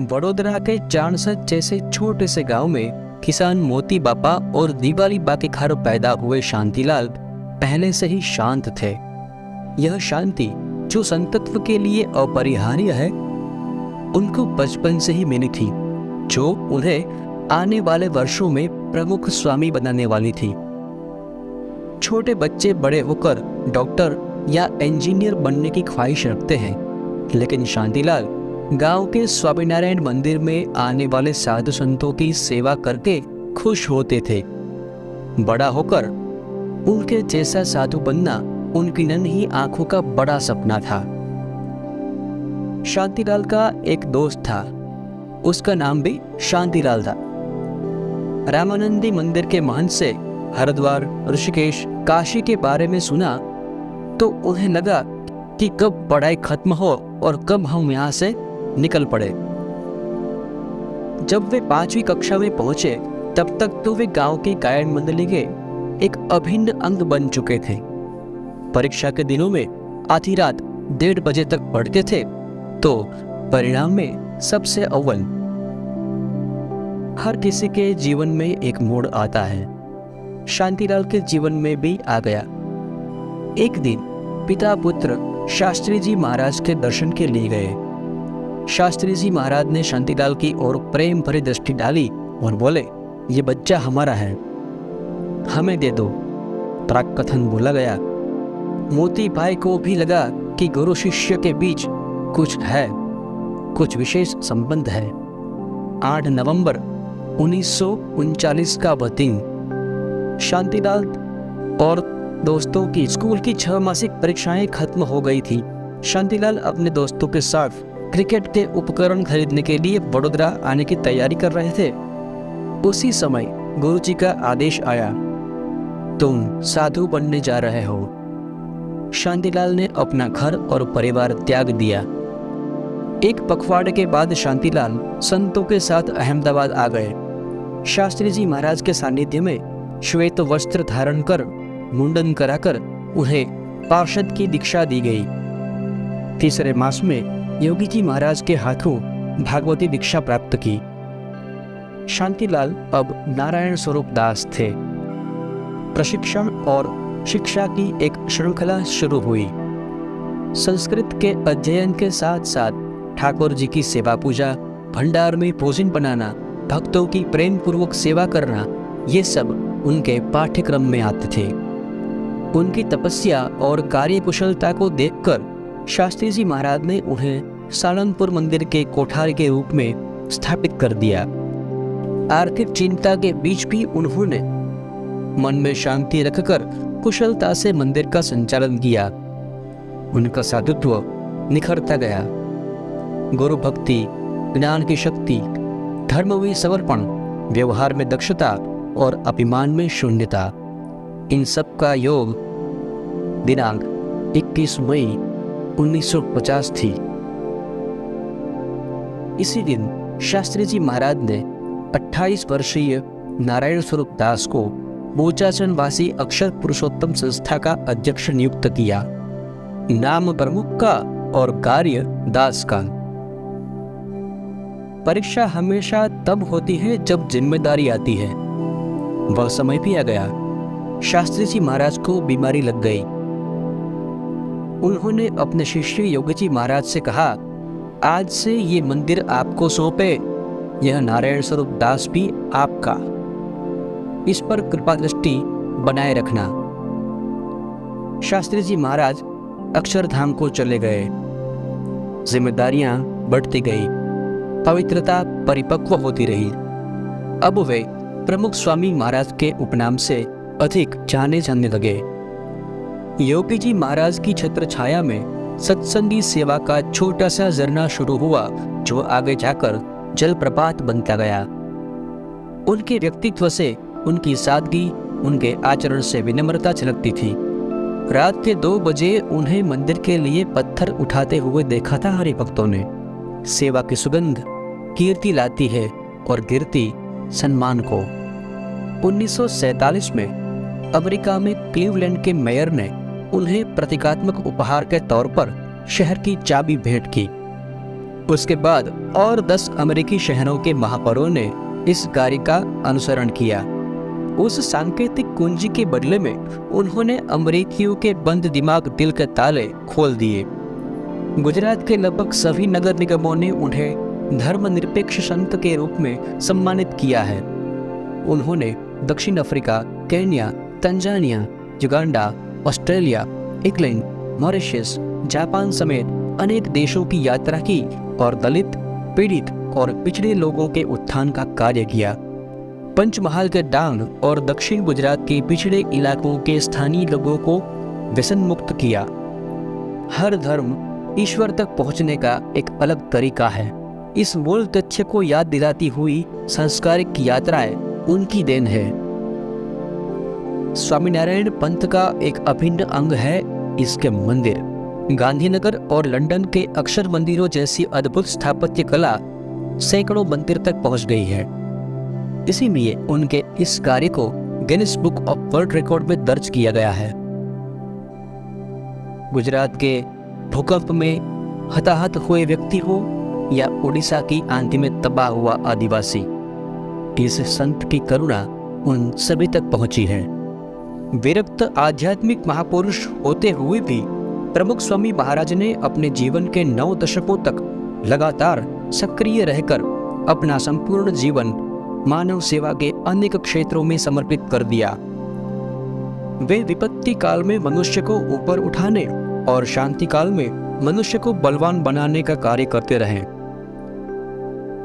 वडोदरा के चाणसद जैसे छोटे से गांव में किसान मोती बापा और दीवाली बा के घर पैदा हुए शांतिलाल पहले से ही शांत थे। यह शांति जो संतत्व के लिए अपरिहार्य है, उनको बचपन से ही मिली थी, जो उन्हें आने वाले वर्षों में प्रमुख स्वामी बनाने वाली थी। छोटे बच्चे बड़े होकर डॉक्टर या इंजीनियर बनने की ख्वाहिश रखते हैं, लेकिन शांतिलाल गांव के स्वामीनारायण मंदिर में आने वाले साधु संतों की सेवा करके खुश होते थे। बड़ा होकर उनके जैसा साधु बनना उनकी नन्ही आंखों का बड़ा सपना था। शांतिलाल का एक दोस्त था, उसका नाम भी शांतिलाल था। रामानंदी मंदिर के महंत से हरिद्वार, ऋषिकेश, काशी के बारे में सुना तो उन्हें लगा कि कब पढ़ाई खत्म हो और कब हम यहाँ से निकल पड़े। जब वे 5वीं कक्षा में पहुंचे तब तक तो वे गांव की गायन मंडली के एक अभिन्न अंग बन चुके थे। परीक्षा के दिनों में आधी रात 1:30 बजे तक पढ़ते थे तो परिणाम में सबसे अव्वल। हर किसी के जीवन में एक मोड़ आता है। शांतिलाल के जीवन में भी आ गया। एक दिन पिता पुत्र शास्त्री जी महाराज के दर्शन के लिए गए। शास्त्री जी महाराज ने शांतिलाल की ओर प्रेम भरी दृष्टि डाली और बोले, ये बच्चा हमारा है, हमें दे दो। प्राक कथन बोला गया। मोती भाई को भी लगा कि गुरु शिष्य के बीच कुछ है, कुछ विशेष संबंध है। 8 नवंबर 1939 का वह दिन। शांतिलाल और दोस्तों की स्कूल की 6 मासिक परीक्षाएं खत्म हो गई थी। शांतिलाल अपने दोस्तों के साथ क्रिकेट के उपकरण खरीदने के लिए वडोदरा आने की तैयारी कर रहे थे। उसी समय गुरुजी का आदेश आया, तुम साधु बनने जा रहे हो। शांतिलाल ने अपना घर और परिवार त्याग दिया। एक पखवाड़े के बाद शांतिलाल संतों के साथ अहमदाबाद आ गए। शास्त्री जी महाराज के सानिध्य में श्वेत वस्त्र धारण कर मुंडन कराकर उन्हें पार्षद की दीक्षा दी गई। 3रे मास में योगी जी महाराज के हाथों भागवती दीक्षा प्राप्त की। शांतिलाल अब नारायण स्वरूप दास थे। प्रशिक्षण और शिक्षा की एक श्रृंखला शुरू हुई। संस्कृत के अध्ययन के साथ साथ ठाकुर जी की सेवा पूजा, भंडार में भोजन बनाना, भक्तों की प्रेम पूर्वक सेवा करना, ये सब उनके पाठ्यक्रम में आते थे। उनकी तपस्या और कार्यकुशलता को देखकर शास्त्री जी महाराज ने उन्हें सालनपुर मंदिर के कोठारी के रूप में स्थापित कर दिया। आर्थिक चिंता के बीच भी उन्होंने मन में शांति रखकर कुशलता से मंदिर का संचालन किया। उनका साधुत्व निखरता गया। गुरु भक्ति, ज्ञान की शक्ति, धर्म में समर्पण, व्यवहार में दक्षता और अभिमान में शून्यता, इन सब का योग दिनांक 21 मई 1950 थी। इसी दिन शास्त्री जी महाराज ने 28 वर्षीय नारायण स्वरूप दास को बोचाचन वासी अक्षर पुरुषोत्तम संस्था का अध्यक्ष नियुक्त किया। नाम प्रमुख का और कार्य दास का। परीक्षा हमेशा तब होती है जब जिम्मेदारी आती है। वह समय भी आ गया। शास्त्री जी महाराज को बीमारी लग गई। उन्होंने अपने शिष्य योगी जी महाराज से कहा, आज से ये मंदिर आपको सौंपे, यह नारायण स्वरूप दास भी आपका, इस पर कृपा दृष्टि बनाए रखना। शास्त्री जी महाराज अक्षरधाम को चले गए। जिम्मेदारियां बढ़ती गई, पवित्रता परिपक्व होती रही। अब वे प्रमुख स्वामी महाराज के उपनाम से अधिक जाने जाने लगे। योगी जी महाराज की छत्र छाया में सत्संगी सेवा का छोटा सा झरना शुरू हुआ, जो आगे जाकर जलप्रपात बनता गया। उनके व्यक्तित्व से, उनकी सादगी, उनके आचरण से विनम्रता झलकती थी। रात के 2 बजे उन्हें मंदिर के लिए पत्थर उठाते हुए देखा था हरिभक्तों ने। सेवा की सुगंध कीर्ति लाती है और गिरती सम्मान को। 1947 में अमेरिका में क्लीवलैंड के मेयर ने उन्हें प्रतीकात्मक उपहार के तौर पर शहर की चाबी भेंट की। उसके बाद और 10 अमेरिकी शहरों के महापौरों ने इस कार्य का अनुसरण किया। उस सांकेतिक कुंजी के बदले में उन्होंने अमेरिकियों के बंद दिमाग दिल के ताले खोल दिए। गुजरात के लगभग सभी नगर निगमों ने उन्हें धर्मनिरपेक्ष संत के रूप में सम्मानित किया है। उन्होंने दक्षिण Africa, Kenya, Tanzania, Uganda, Australia, England, Mauritius, Japan समेत अनेक देशों की यात्रा की और दलित, पीड़ित और पिछड़े लोगों के उत्थान का कार्य किया। पंचमहाल के डांग और दक्षिण गुजरात के पिछड़े इलाकों के स्थानीय लोगों को व्यसन मुक्त किया। हर धर्म ईश्वर तक पहुंचने का एक अलग तरीका है। इस मूल तथ्य को याद दिलाती हुई सांस्कृतिक यात्राएं उनकी देन है। स्वामीनारायण पंथ का एक अभिन्न अंग है इसके मंदिर। गांधीनगर और लंदन के अक्षर मंदिरों जैसी अद्भुत स्थापत्य कला सैकड़ों मंदिर तक पहुंच गई है। इसीलिए उनके इस कार्य को Guinness book of world record में दर्ज किया गया है। गुजरात के भूकंप में हताहत हुए व्यक्ति हो या उड़ीसा की आंधी में तबाह हुआ आदिवासी, इस संत की करुणा उन सभी तक पहुंची है। विरक्त आध्यात्मिक महापुरुष होते हुए भी प्रमुख स्वामी महाराज ने अपने जीवन के 9 दशकों तक लगातार सक्रिय रहकर अपना संपूर्ण जीवन मानव सेवा के अनेक क्षेत्रों में समर्पित कर दिया। वे विपत्ति काल में मनुष्य को ऊपर उठाने और शांति काल में मनुष्य को बलवान बनाने का कार्य करते रहे।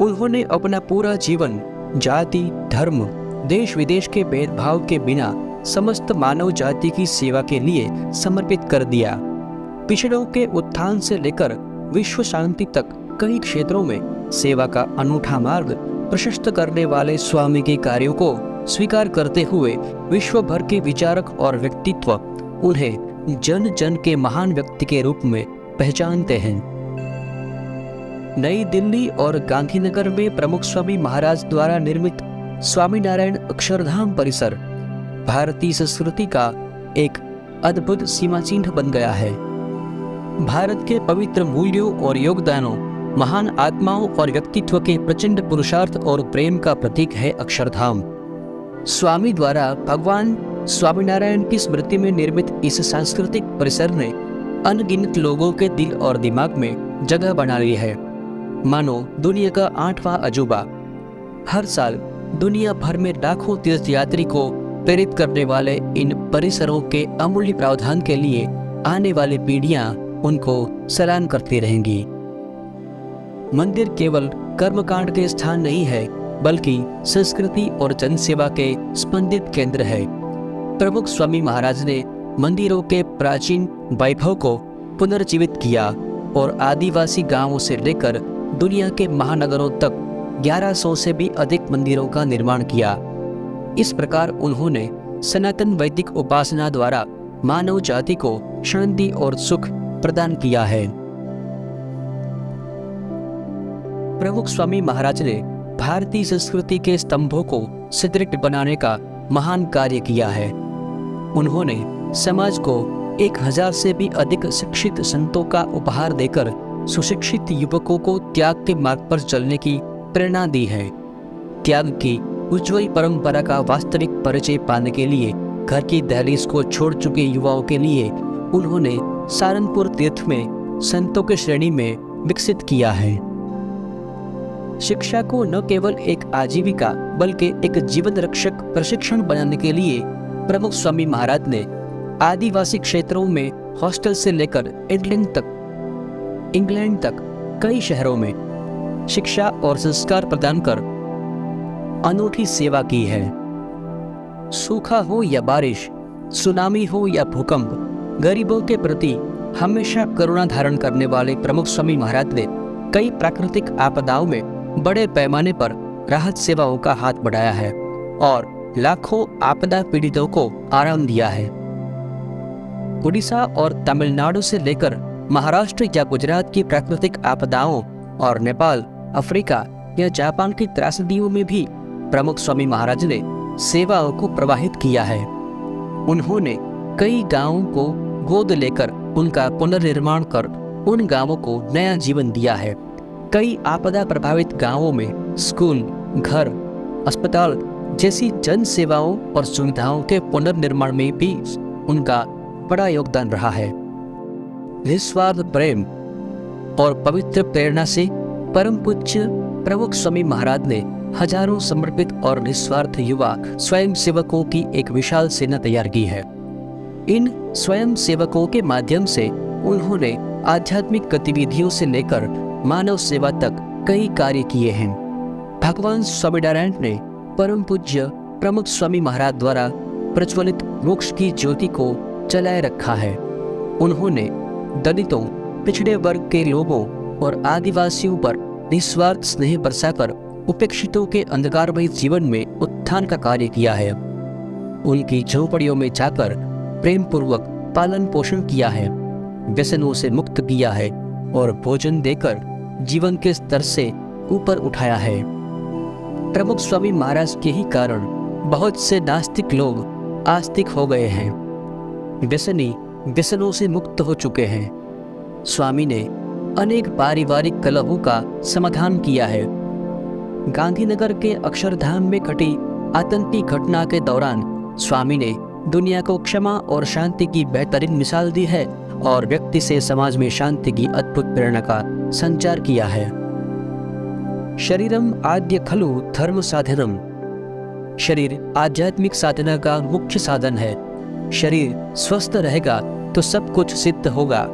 उन्होंने अपना पूरा जीवन जाति, धर्म, देश विदेश के भेदभाव के बिना समस्त मानव जाति की सेवा के लिए समर्पित कर दिया। पिछड़ों के उत्थान से लेकर विश्व शांति तक कई क्षेत्रों में सेवा का अनूठा मार्ग प्रशस्त करने वाले स्वामी के कार्यों को स्वीकार करते हुए विश्व भर के विचारक और व्यक्तित्व उन्हें जन जन के महान व्यक्ति के रूप में पहचानते हैं। नई दिल्ली और गांधीनगर में प्रमुख स्वामी महाराज द्वारा निर्मित स्वामीनारायण अक्षरधाम परिसर भारतीय संस्कृति का एक अद्भुत सीमा चिन्ह बन गया है। भारत के पवित्र मूल्यों और योगदानों, महान आत्माओं और व्यक्तित्व के प्रचंड पुरुषार्थ और प्रेम का प्रतीक है अक्षरधाम। स्वामी द्वारा भगवान स्वामीनारायण की स्मृति में निर्मित इस सांस्कृतिक परिसर ने अनगिनत लोगों के दिल और दिमाग में जगह बना ली है, मानो दुनिया का 8वां अजूबा। हर साल दुनिया भर में लाखों तीर्थयात्री को प्रेरित करने वाले इन परिसरों के अमूल्य प्रावधान के लिए आने वाली पीढ़ियां उनको सलाम करती रहेंगी। मंदिर केवल कर्मकांड के स्थान नहीं है, बल्कि संस्कृति और जनसेवा के स्पंदित केंद्र है। प्रमुख स्वामी महाराज ने मंदिरों के प्राचीन वैभव को पुनर्जीवित किया और आदिवासी गांवों से लेकर दुनिया के महानगरों तक 1100 से भी अधिक मंदिरों का निर्माण किया। इस प्रकार उन्होंने सनातन वैदिक उपासना द्वारा मानव जाति को शांति और सुख प्रदान किया है। प्रमुख स्वामी महाराज ने भारतीय संस्कृति के स्तंभों को सुदृढ़ बनाने का महान कार्य किया है। उन्होंने समाज को 1000 से भी अधिक शिक्षित संतों का उपहार देकर सुशिक्षित युवकों को त्याग के मार्ग पर चलने की प्रेरणा दी है। त्याग की उज्ज्वल परंपरा का वास्तविक परिचय पाने के लिए घर की दहलीज को छोड़ चुके युवाओं के लिए उन्होंने सारनपुर तीर्थ में संतों की श्रेणी में विकसित किया है। शिक्षा को न केवल एक आजीविका बल्कि एक जीवन रक्षक प्रशिक्षण बनाने के लिए प्रमुख स्वामी महाराज ने आदिवासी क्षेत्रों में हॉस्टल से लेकर इंग्लैंड तक कई शहरों में शिक्षा और संस्कार प्रदान कर अनूठी सेवा की है। सूखा हो या बारिश, सुनामी हो या भूकंप, गरीबों के प्रति हमेशा करुणा धारण करने वाले प्रमुख स्वामी महाराज ने कई प्राकृतिक आपदाओं में बड़े पैमाने पर राहत सेवाओं का हाथ बढ़ाया है और लाखों आपदा पीड़ितों को आराम दिया है। उड़ीसा और तमिलनाडु से लेकर महाराष्ट्र या गुजरात की प्राकृतिक आपदाओं और नेपाल, अफ्रीका या जापान की त्रासदियों में भी प्रमुख स्वामी महाराज ने सेवाओं को प्रवाहित किया है। उन्होंने कई गांवों को गोद लेकर उनका पुनर्निर्माण कर उन गांवों को नया जीवन दिया है कई आपदा प्रभावित गांवों में स्कूल, घर, अस्पताल जैसी जन सेवाओं और सुविधाओं के पुनर्निर्माण में भी उनका बड़ा योगदान रहा है। निस्वार्थ प्रेम और पवित्र प्रेरणा से परम पूज्य प्रमुख स्वामी महाराज ने हजारों समर्पित और निस्वार्थ युवा स्वयं सेवकों की एक विशाल सेना तैयार की है। इन स्वयं सेवकों के माध्यम से उन्होंने आध्यात्मिक गतिविधियों से लेकर मानव सेवा तक कई कार्य किए हैं। भगवान स्वामीनारायण ने परम पूज्य प्रमुख स्वामी महाराज द्वारा प्रज्वलित मोक्ष की ज्योति को जलाए रखा है। उन्होंने दलितों, पिछड़े वर्ग के लोगों और आदिवासियों पर निस्वार्थ स्नेह बरसाकर उपेक्षितों के अंधकारमय जीवन में उत्थान का कार्य किया है। उनकी झोपड़ियों में जाकर प्रेम पूर्वक पालन पोषण किया है, व्यसनों से मुक्त किया है और भोजन देकर जीवन के स्तर से ऊपर उठाया है। प्रमुख स्वामी महाराज के ही कारण बहुत से नास्तिक लोग आस्तिक हो गए हैं। व्यसनी व्यसनों से मुक्त हो चुके हैं। स्वामी ने अनेक पारिवारिक कलहों का समाधान किया है। गांधीनगर के अक्षरधाम में घटी आतंकी घटना के दौरान स्वामी ने दुनिया को क्षमा और शांति की बेहतरीन मिसाल दी है और व्यक्ति से समाज में शांति की अद्भुत प्रेरणा का संचार किया है। शरीरम आद्य खलु धर्म साधनम। शरीर आध्यात्मिक साधना का मुख्य साधन है। शरीर स्वस्थ रहेगा तो सब कुछ सिद्ध होगा।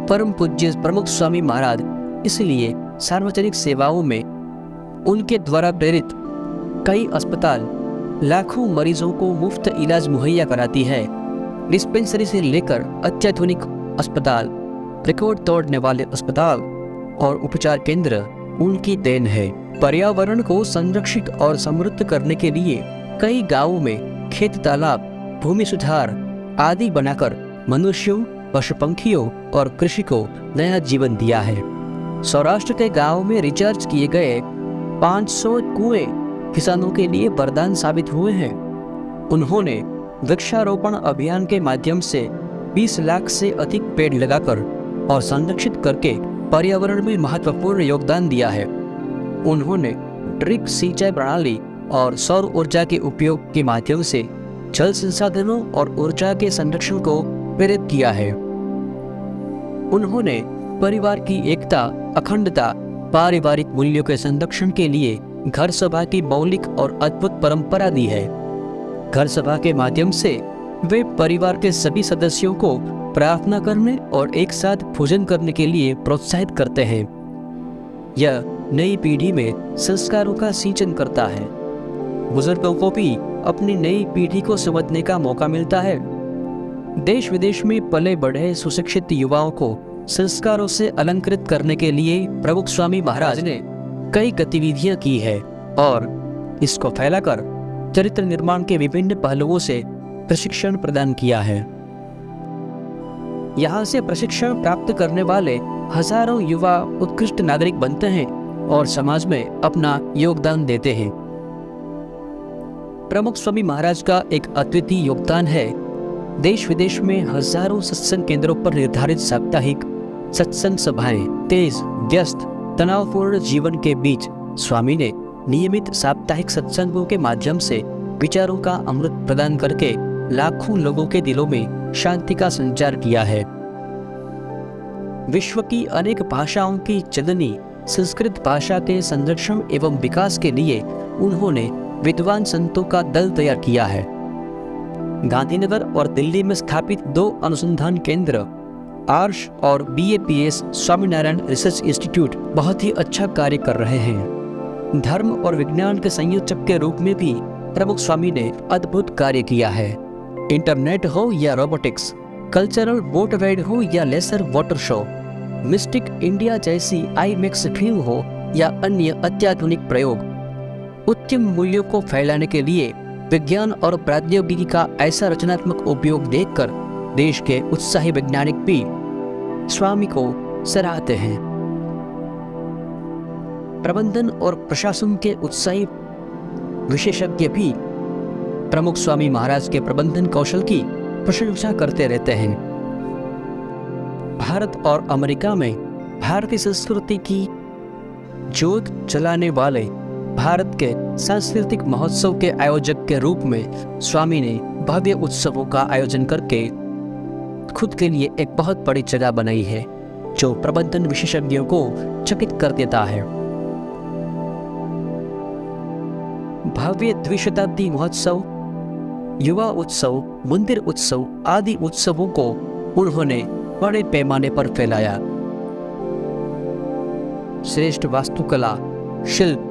परम पूज्य प्रमुख स्वामी महाराज इसलिए सार्वजनिक सेवाओं में उनके द्वारा प्रेरित कई अस्पताल लाखों मरीजों को मुफ्त इलाज मुहैया कराती है। डिस्पेंसरी से लेकर अत्याधुनिक अस्पताल, रिकॉर्ड तोड़ने वाले अस्पताल और उपचार केंद्र उनकी देन है। पर्यावरण को संरक्षित और समृद्ध करने के लिए कई गांवों में खेत, तालाब, भूमि सुधार आदि बनाकर मनुष्यों, पशु पंखियों और कृषि को नया जीवन दिया है। सौराष्ट्र के गांवों में रिचार्ज किए गए 500 कुएं किसानों के लिए वरदान साबित हुए हैं। उन्होंने वृक्षारोपण अभियान के माध्यम से 20 लाख से अधिक पेड़ लगाकर और संरक्षित करके पर्यावरण में महत्वपूर्ण योगदान दिया है। उन्होंने ड्रिप सिंचाई प्रणाली और सौर ऊर्जा के उपयोग के माध्यम से जल संसाधनों और ऊर्जा के संरक्षण को प्रेरित किया है। उन्होंने परिवार की एकता, अखंडता, पारिवारिक मूल्यों के संरक्षण के लिए घर सभा की मौलिक और अद्भुत परंपरा दी है। घर सभा के माध्यम से वे परिवार के सभी सदस्यों को प्रार्थना करने और एक साथ भोजन करने के लिए प्रोत्साहित करते हैं। यह नई पीढ़ी में संस्कारों का सिंचन करता है। बुजुर्गों को भी अपनी नई पीढ़ी को समझने का मौका मिलता है। देश विदेश में पले बढ़े सुशिक्षित युवाओं को संस्कारों से अलंकृत करने के लिए प्रमुख स्वामी महाराज ने कई गतिविधियां की है और इसको फैलाकर चरित्र निर्माण के विभिन्न पहलुओं से प्रशिक्षण प्रदान किया है। यहाँ से प्रशिक्षण प्राप्त करने वाले हजारों युवा उत्कृष्ट नागरिक बनते हैं और समाज में अपना योगदान देते हैं। प्रमुख स्वामी महाराज का एक अद्वितीय योगदान है। देश विदेश में हजारों सत्संग केंद्रों पर निर्धारित साप्ताहिक सत्संग सभाएं, तेज, व्यस्त, तनावपूर्ण जीवन के बीच स्वामी ने नियमित साप्ताहिक सत्संगों के माध्यम से विचारों का अमृत प्रदान करके लाखों लोगों के दिलों में शांति का संचार किया है। विश्व की अनेक भाषाओं की जननी संस्कृत भाषा के संरक्षण एवं विकास के लिए उन्होंने विद्वान संतों का दल तैयार किया है। गांधीनगर और दिल्ली में स्थापित 2 अनुसंधान केंद्र आर्ष और BAPS स्वामीनारायण रिसर्च इंस्टीट्यूट बहुत ही अच्छा कार्य कर रहे हैं। धर्म और विज्ञान के संयोजक के रूप में भी प्रमुख स्वामी ने अद्भुत कार्य किया है। इंटरनेट हो या रोबोटिक्स, कल्चरल बोट राइड हो या laser water show, mystic India जैसी IMAX फिल्म हो या अन्य अत्याधुनिक प्रयोग, उत्तम मूल्यों को फैलाने के लिए विज्ञान और प्रौद्योगिकी का ऐसा रचनात्मक उपयोग देखकर देश के उत्साही वैज्ञानिक भी स्वामी को सराहते हैं। प्रबंधन और प्रशासन के उत्साही विशेषज्ञ भी प्रमुख स्वामी महाराज के प्रबंधन कौशल की प्रशंसा करते रहते हैं। भारत और अमेरिका में भारतीय संस्कृति की ज्योत जलाने वाले भारत के सांस्कृतिक महोत्सव के आयोजक के रूप में स्वामी ने भव्य उत्सवों का आयोजन करके खुद के लिए एक बहुत बड़ी जगह बनाई है, जो प्रबंधन विशेषज्ञों को चकित कर देता है। भव्य द्विशताब्दी महोत्सव, युवा उत्सव, मंदिर उत्सव आदि उत्सवों को उन्होंने बड़े पैमाने पर फैलाया। श्रेष्ठ वास्तुकला, शिल्प,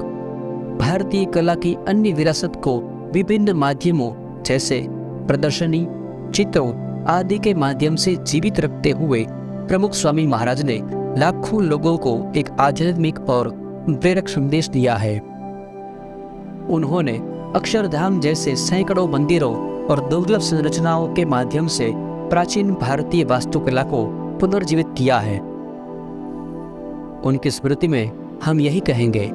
भारतीय कला की अन्य विरासत को विभिन्न माध्यमों जैसे प्रदर्शनी, चित्रों आदि के माध्यम से जीवित रखते हुए प्रमुख स्वामी महाराज ने लाखों लोगों को एक आध्यात्मिक और प्रेरक संदेश दिया है। उन्होंने अक्षरधाम जैसे सैकड़ों मंदिरों और दुर्लभ संरचनाओं के माध्यम से प्राचीन भारतीय वास्तुकला को पुनर्जीवित किया है। उनकी स्मृति में हम यही कहेंगे,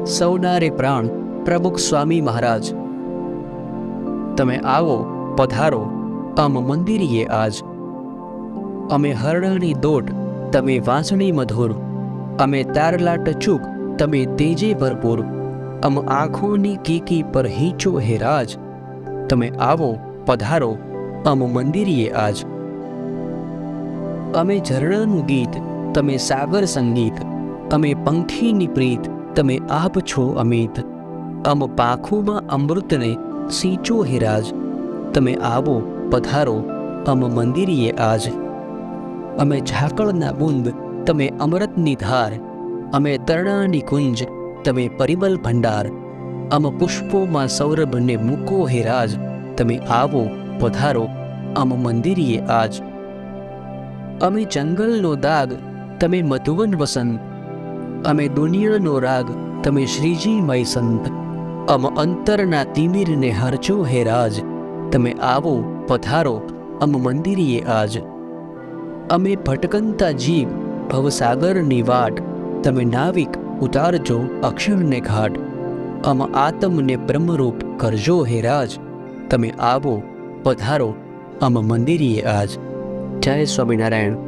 सौनारे प्राण प्रमुख स्वामी महाराज, તમે આવો પધારો અમ મંદિરીએ આજ, અમે હરણની દોટ તમે વાંસણી મધુર, અમે તારલા ટચુક તમે તેજે ભરપૂર, અમ આંખોની કીકી પર હીચો હે રાજ, તમે આવો પધારો અમ મંદિરીએ આજ, અમે ઝરણાનું ગીત તમે સાગર સંગીત, અમે પંખીની પ્રીત તમે આપ છો અમિત, અમ પાંખોમાં અમૃતને सींचो हे राज, तमे आवो पधारो अम मंदिरीए आज, अमे झाकळना बूंद तमे अमृतनी धार, अमे तरणानी कुंज तमे परिमल भंडार, अम पुष्पोमां सौरभने मूको हे राज, तमे आवो पधारो अम मंदिरीए आज, अमे जंगलनो दाग तमे मधुवन वसंत, अमे दुनियानो राग तमे श्रीजी मय संत, अम अंतરના તિમિરને હરચો હે રાજ, તમે આવો પધારો અમ મંદિરીએ આજ, અમે ભટકંતા જીવ ભવસાગરની વાટ, તમે નાવિક ઉતારજો અક્ષરને ઘાટ, અમ આત્મને બ્રહ્મરૂપ કરજો હે રાજ, તમે આવો પધારો અમ મંદિરીએ આજ। જય સ્વામિનારાયણ।